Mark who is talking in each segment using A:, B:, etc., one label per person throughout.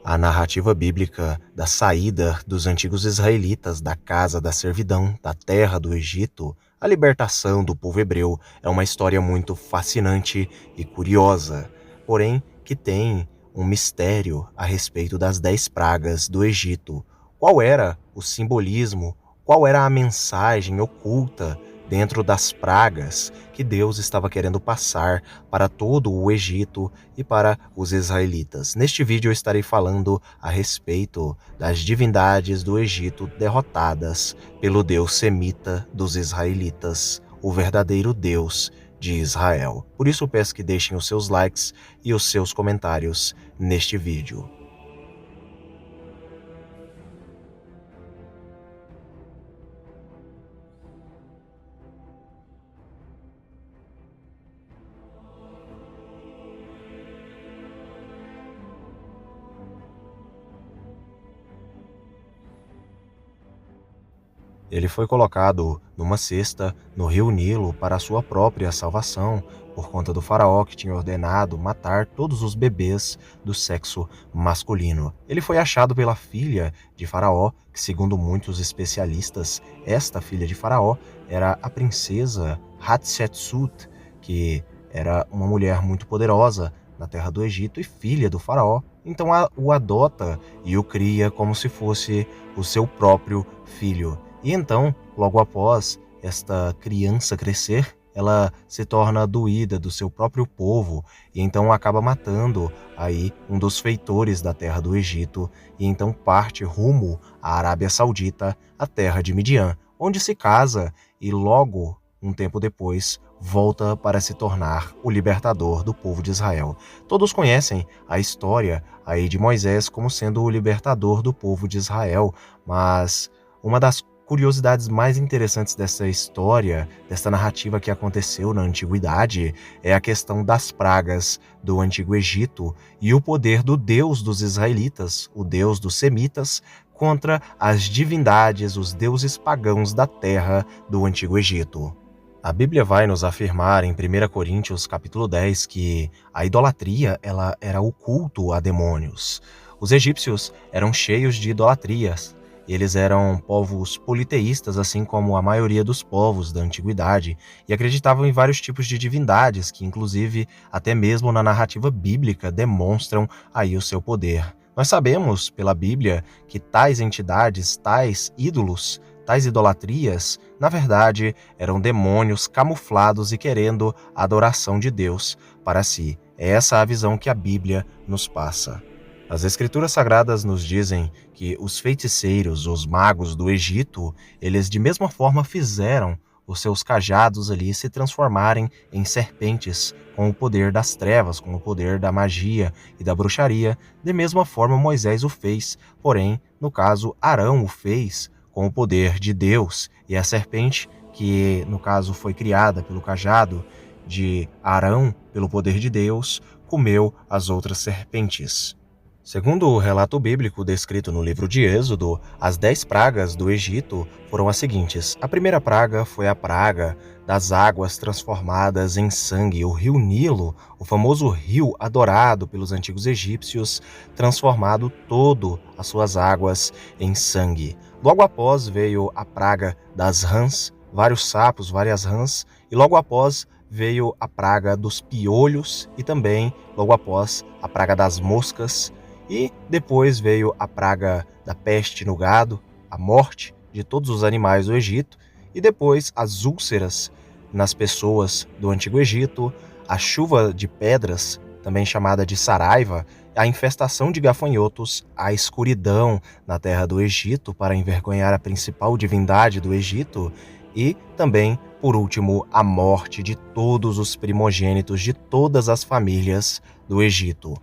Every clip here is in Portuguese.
A: A narrativa bíblica da saída dos antigos israelitas da casa da servidão, da terra do Egito, a libertação do povo hebreu é uma história muito fascinante e curiosa, porém que tem um mistério a respeito das 10 pragas do Egito. Qual era o simbolismo, qual era a mensagem oculta dentro das pragas que Deus estava querendo passar para todo o Egito e para os israelitas. Neste vídeo eu estarei falando a respeito das divindades do Egito derrotadas pelo Deus semita dos israelitas, o verdadeiro Deus de Israel. Por isso eu peço que deixem os seus likes e os seus comentários neste vídeo. Ele foi colocado numa cesta no rio Nilo para sua própria salvação, por conta do faraó que tinha ordenado matar todos os bebês do sexo masculino. Ele foi achado pela filha de faraó, que segundo muitos especialistas, esta filha de faraó era a princesa Hatshepsut, que era uma mulher muito poderosa na terra do Egito e filha do faraó. Então o adota e o cria como se fosse o seu próprio filho. E então, logo após esta criança crescer, ela se torna doída do seu próprio povo e então acaba matando aí um dos feitores da terra do Egito e então parte rumo à Arábia Saudita, a terra de Midian, onde se casa e logo, um tempo depois, volta para se tornar o libertador do povo de Israel. Todos conhecem a história aí de Moisés como sendo o libertador do povo de Israel, mas uma das curiosidades mais interessantes dessa história, dessa narrativa que aconteceu na antiguidade, é a questão das pragas do Antigo Egito e o poder do Deus dos israelitas, o Deus dos semitas, contra as divindades, os deuses pagãos da terra do Antigo Egito. A Bíblia vai nos afirmar em 1 Coríntios capítulo 10 que a idolatria ela era o culto a demônios. Os egípcios eram cheios de idolatrias. Eles eram povos politeístas, assim como a maioria dos povos da antiguidade, e acreditavam em vários tipos de divindades, que inclusive, até mesmo na narrativa bíblica, demonstram aí o seu poder. Nós sabemos, pela Bíblia, que tais entidades, tais ídolos, tais idolatrias, na verdade, eram demônios camuflados e querendo a adoração de Deus para si. É essa a visão que a Bíblia nos passa. As Escrituras Sagradas nos dizem que os feiticeiros, os magos do Egito, eles de mesma forma fizeram os seus cajados ali se transformarem em serpentes, com o poder das trevas, com o poder da magia e da bruxaria. De mesma forma Moisés o fez, porém, no caso, Arão o fez com o poder de Deus. E a serpente, que no caso foi criada pelo cajado de Arão, pelo poder de Deus, comeu as outras serpentes. Segundo o relato bíblico descrito no livro de Êxodo, as 10 pragas do Egito foram as seguintes. A primeira praga foi a praga das águas transformadas em sangue. O rio Nilo, o famoso rio adorado pelos antigos egípcios, transformado todo as suas águas em sangue. Logo após veio a praga das rãs, vários sapos, várias rãs, e logo após veio a praga dos piolhos e também, logo após, a praga das moscas. E depois veio a praga da peste no gado, a morte de todos os animais do Egito, e depois as úlceras nas pessoas do Antigo Egito, a chuva de pedras, também chamada de saraiva, a infestação de gafanhotos, a escuridão na terra do Egito para envergonhar a principal divindade do Egito, e também, por último, a morte de todos os primogênitos de todas as famílias do Egito.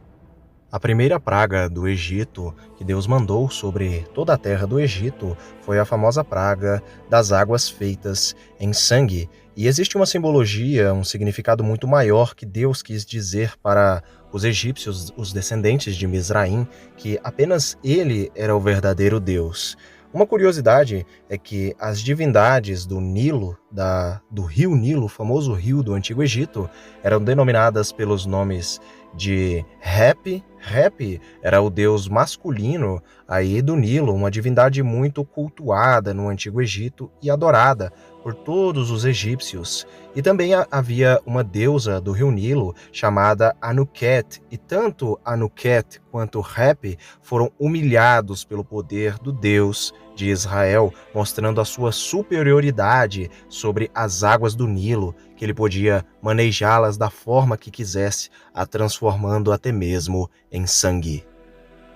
A: A primeira praga do Egito que Deus mandou sobre toda a terra do Egito foi a famosa praga das águas feitas em sangue. E existe uma simbologia, um significado muito maior que Deus quis dizer para os egípcios, os descendentes de Misraim, que apenas ele era o verdadeiro Deus. Uma curiosidade é que as divindades do Nilo, do rio Nilo, o famoso rio do Antigo Egito, eram denominadas pelos nomes de Rep, Rep era o deus masculino aí do Nilo, uma divindade muito cultuada no Antigo Egito e adorada por todos os egípcios. E também havia uma deusa do rio Nilo chamada Anuket, e tanto Anuket quanto Rep foram humilhados pelo poder do Deus de Israel, mostrando a sua superioridade sobre as águas do Nilo, que ele podia manejá-las da forma que quisesse, a transformando até mesmo em sangue.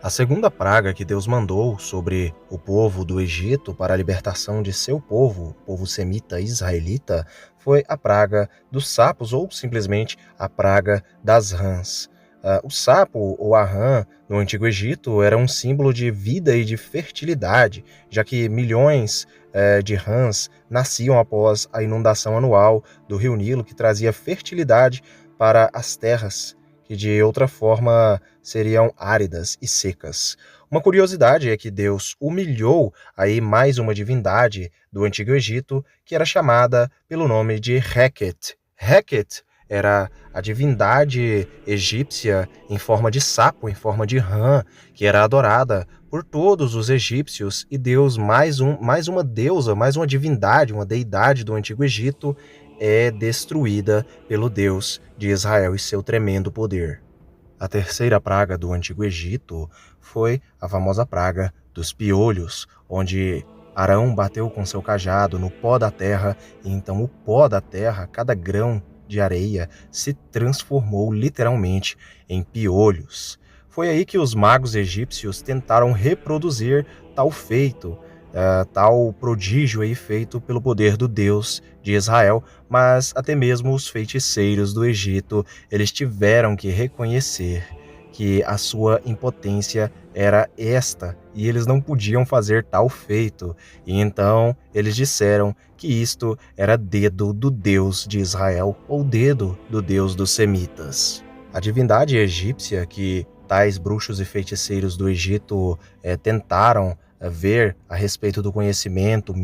A: A segunda praga que Deus mandou sobre o povo do Egito para a libertação de seu povo, o povo semita israelita, foi a praga dos sapos, ou simplesmente a praga das rãs. O sapo, ou a rã, no Antigo Egito, era um símbolo de vida e de fertilidade, já que milhões de rãs nasciam após a inundação anual do rio Nilo, que trazia fertilidade para as terras que de outra forma seriam áridas e secas. Uma curiosidade é que Deus humilhou aí mais uma divindade do Antigo Egito, que era chamada pelo nome de Heket. Heket era a divindade egípcia em forma de sapo, em forma de rã, que era adorada por todos os egípcios, e Deus, mais uma deusa, mais uma divindade, uma deidade do Antigo Egito, é destruída pelo Deus de Israel e seu tremendo poder. A terceira praga do Antigo Egito foi a famosa praga dos piolhos, onde Arão bateu com seu cajado no pó da terra, e então o pó da terra, cada grão de areia, se transformou literalmente em piolhos. Foi aí que os magos egípcios tentaram reproduzir tal feito, tal prodígio aí feito pelo poder do Deus de Israel, mas até mesmo os feiticeiros do Egito, eles tiveram que reconhecer que a sua impotência era esta, e eles não podiam fazer tal feito, e então eles disseram que isto era dedo do Deus de Israel, ou dedo do Deus dos semitas. A divindade egípcia que tais bruxos e feiticeiros do Egito tentaram ver a respeito do conhecimento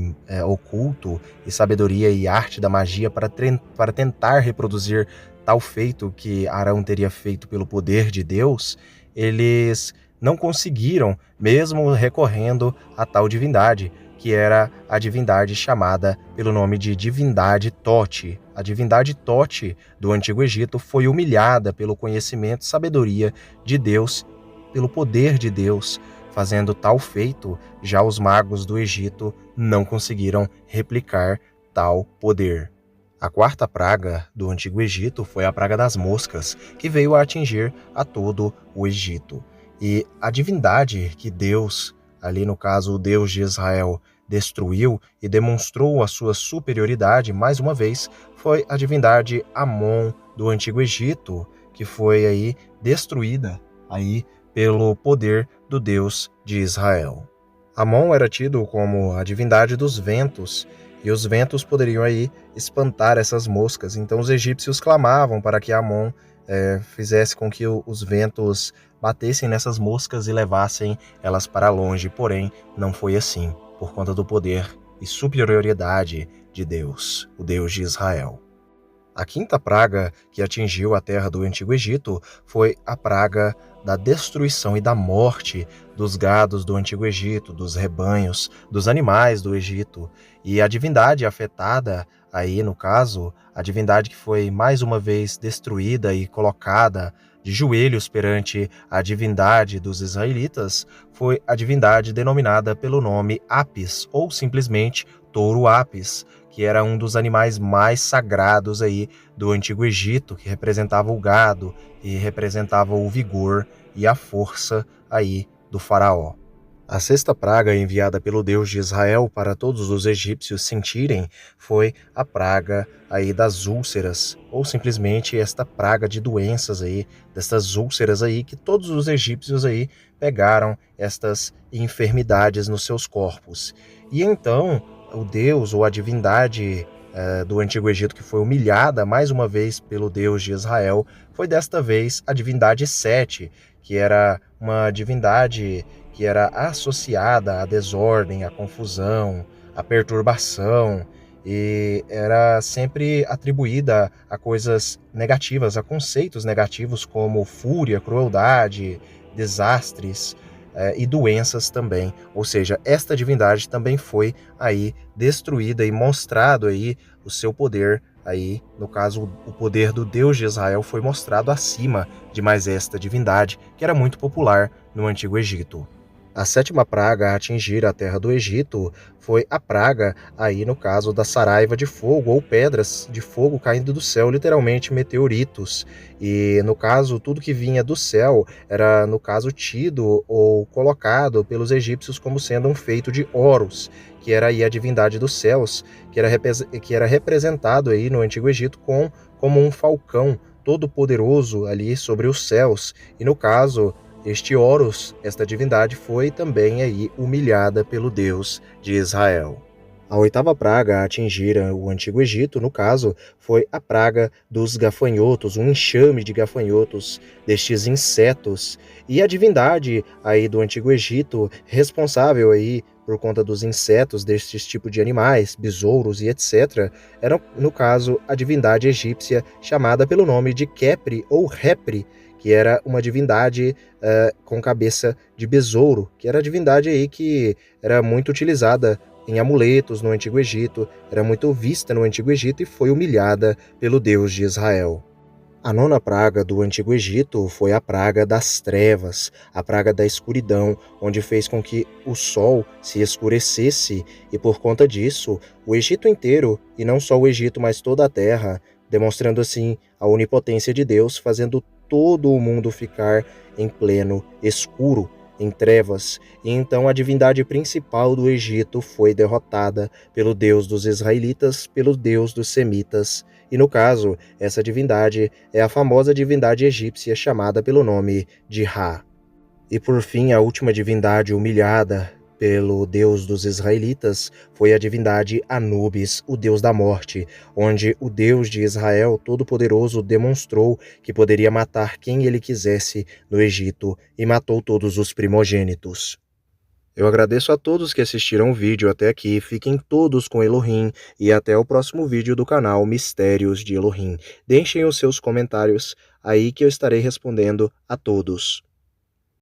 A: oculto e sabedoria e arte da magia para tentar reproduzir tal feito que Arão teria feito pelo poder de Deus, eles não conseguiram, mesmo recorrendo a tal divindade, que era a divindade chamada pelo nome de divindade Tote. A divindade Tote do Antigo Egito foi humilhada pelo conhecimento e sabedoria de Deus, pelo poder de Deus, fazendo tal feito. Já os magos do Egito não conseguiram replicar tal poder. A quarta praga do Antigo Egito foi a praga das moscas, que veio a atingir a todo o Egito. E a divindade que Deus, ali no caso o Deus de Israel, destruiu e demonstrou a sua superioridade mais uma vez foi a divindade Amon do Antigo Egito, que foi aí destruída aí pelo poder do Deus de Israel. Amon era tido como a divindade dos ventos, e os ventos poderiam aí espantar essas moscas. Então os egípcios clamavam para que Amon fizesse com que os ventos batessem nessas moscas e levassem elas para longe. Porém, não foi assim, por conta do poder e superioridade de Deus, o Deus de Israel. A quinta praga que atingiu a terra do Antigo Egito foi a praga da destruição e da morte dos gados do Antigo Egito, dos rebanhos, dos animais do Egito. E a divindade afetada, aí no caso, a divindade que foi mais uma vez destruída e colocada de joelhos perante a divindade dos israelitas, foi a divindade denominada pelo nome Apis, ou simplesmente touro Apis, que era um dos animais mais sagrados aí do Antigo Egito, que representava o gado e representava o vigor e a força aí do faraó. A sexta praga enviada pelo Deus de Israel para todos os egípcios sentirem foi a praga aí das úlceras, ou simplesmente esta praga de doenças aí, destas úlceras aí, que todos os egípcios aí pegaram estas enfermidades nos seus corpos. E então o Deus ou a divindade do Antigo Egito, que foi humilhada mais uma vez pelo Deus de Israel, foi desta vez a divindade Sete, que era uma divindade que era associada à desordem, à confusão, à perturbação. e era sempre atribuída a coisas negativas, a conceitos negativos como fúria, crueldade, desastres, e doenças também. Ou seja, esta divindade também foi aí destruída e mostrado aí o seu poder aí, no caso, o poder do Deus de Israel foi mostrado acima de mais esta divindade, que era muito popular no Antigo Egito. A sétima praga a atingir a terra do Egito foi a praga, aí no caso da saraiva de fogo ou pedras de fogo caindo do céu, literalmente meteoritos. E no caso, tudo que vinha do céu era, no caso, tido ou colocado pelos egípcios como sendo um feito de Horus, que era aí a divindade dos céus, que era representado aí no Antigo Egito como um falcão todo poderoso ali sobre os céus. E no caso, este Horus, esta divindade, foi também aí humilhada pelo Deus de Israel. A oitava praga a atingir o Antigo Egito, no caso, foi a praga dos gafanhotos, um enxame de gafanhotos, destes insetos. E a divindade aí do Antigo Egito, responsável aí por conta dos insetos destes tipos de animais, besouros e etc., era, no caso, a divindade egípcia chamada pelo nome de Khepri ou Repri, que era uma divindade com cabeça de besouro, que era a divindade aí que era muito utilizada em amuletos no Antigo Egito, era muito vista no Antigo Egito e foi humilhada pelo Deus de Israel. A nona praga do Antigo Egito foi a praga das trevas, a praga da escuridão, onde fez com que o sol se escurecesse e por conta disso, o Egito inteiro, e não só o Egito, mas toda a terra, demonstrando assim a onipotência de Deus, fazendo todo o mundo ficar em pleno escuro, em trevas, e então a divindade principal do Egito foi derrotada pelo Deus dos israelitas, pelo Deus dos semitas, e no caso, essa divindade é a famosa divindade egípcia chamada pelo nome de Ra. E por fim, a última divindade humilhada pelo Deus dos israelitas foi a divindade Anubis, o deus da morte, onde o Deus de Israel Todo-Poderoso demonstrou que poderia matar quem ele quisesse no Egito e matou todos os primogênitos. Eu agradeço a todos que assistiram o vídeo até aqui, fiquem todos com Elohim e até o próximo vídeo do canal Mistérios de Elohim. Deixem os seus comentários aí que eu estarei respondendo a todos.